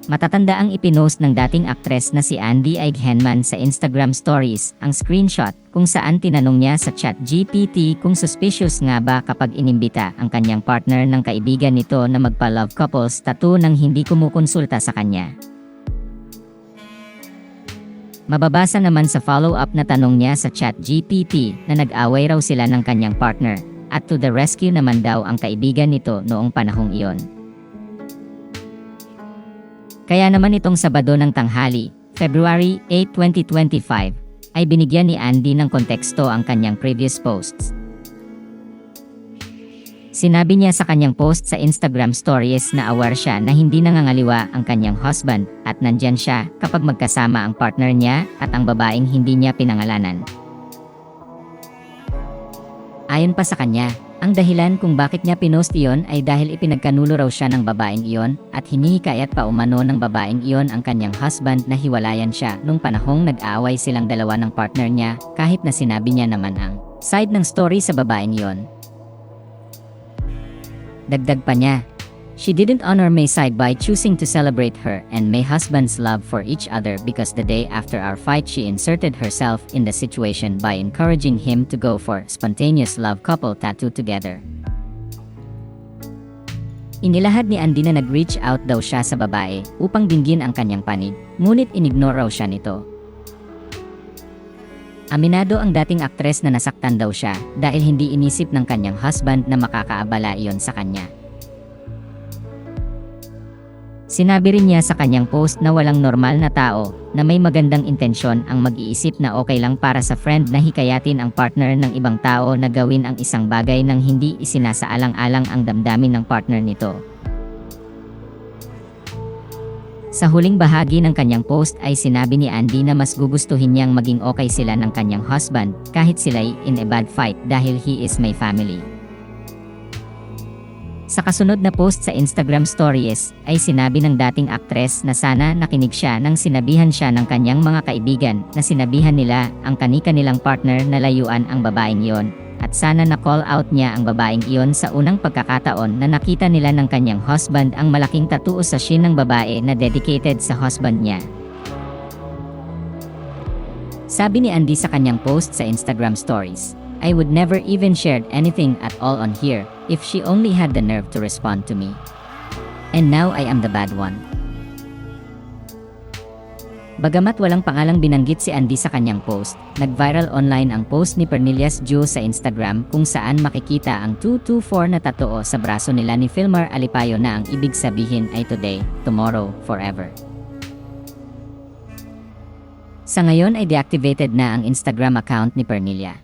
Matatanda ang ipinost ng dating aktres na si Andy Eigenman sa Instagram Stories, ang screenshot, kung saan tinanong niya sa ChatGPT kung suspicious nga ba kapag inimbita ang kanyang partner ng kaibigan nito na magpa-love couples tattoo nang hindi kumukonsulta sa kanya. Mababasa naman sa follow-up na tanong niya sa ChatGPT na nag-away raw sila ng kanyang partner, at to the rescue naman daw ang kaibigan nito noong panahong iyon. Kaya naman itong Sabado ng tanghali, February 8, 2025, ay binigyan ni Andy ng konteksto ang kanyang previous posts. Sinabi niya sa kanyang post sa Instagram Stories na aware siya na hindi nangangaliwa ang kanyang husband at nandyan siya kapag magkasama ang partner niya at ang babaeng hindi niya pinangalanan. Ayon pa sa kanya, ang dahilan kung bakit niya pinost iyon ay dahil ipinagkanulo raw siya ng babaeng iyon at hinihikayat pa umano ng babaeng iyon ang kanyang husband na hiwalayan siya nung panahong nag-aaway silang dalawa ng partner niya kahit na sinabi niya naman ang side ng story sa babaeng iyon. Dagdag pa niya, "She didn't honor my side by choosing to celebrate her and my husband's love for each other because the day after our fight she inserted herself in the situation by encouraging him to go for spontaneous love couple tattoo together." Inilahad ni Andy na nag-reach out daw siya sa babae upang dinggin ang kanyang panig, ngunit inignore raw siya nito. Aminado ang dating aktres na nasaktan daw siya dahil hindi inisip ng kanyang husband na makakaabala iyon sa kanya. Sinabi rin niya sa kanyang post na walang normal na tao na may magandang intensyon ang mag-iisip na okay lang para sa friend na hikayatin ang partner ng ibang tao na gawin ang isang bagay nang hindi isinasaalang-alang ang damdamin ng partner nito. Sa huling bahagi ng kanyang post ay sinabi ni Andy na mas gugustuhin niyang maging okay sila ng kanyang husband kahit sila'y in a bad fight dahil he is my family. Sa kasunod na post sa Instagram Stories ay sinabi ng dating aktres na sana nakinig siya nang sinabihan siya ng kanyang mga kaibigan na sinabihan nila ang kani-kanilang partner na layuan ang babaeng iyon. At sana na-call out niya ang babaeng iyon sa unang pagkakataon na nakita nila ng kanyang husband ang malaking tattoo sa shin ng babae na dedicated sa husband niya. Sabi ni Andy sa kanyang post sa Instagram Stories, "I would never even shared anything at all on here if she only had the nerve to respond to me. And now I am the bad one." Bagamat walang pangalang binanggit si Andy sa kanyang post, nag-viral online ang post ni Pernillas Joe sa Instagram kung saan makikita ang 224 na tattoo sa braso nila ni Filmar Alipayo na ang ibig sabihin ay today, tomorrow, forever. Sa ngayon ay deactivated na ang Instagram account ni Pernilla.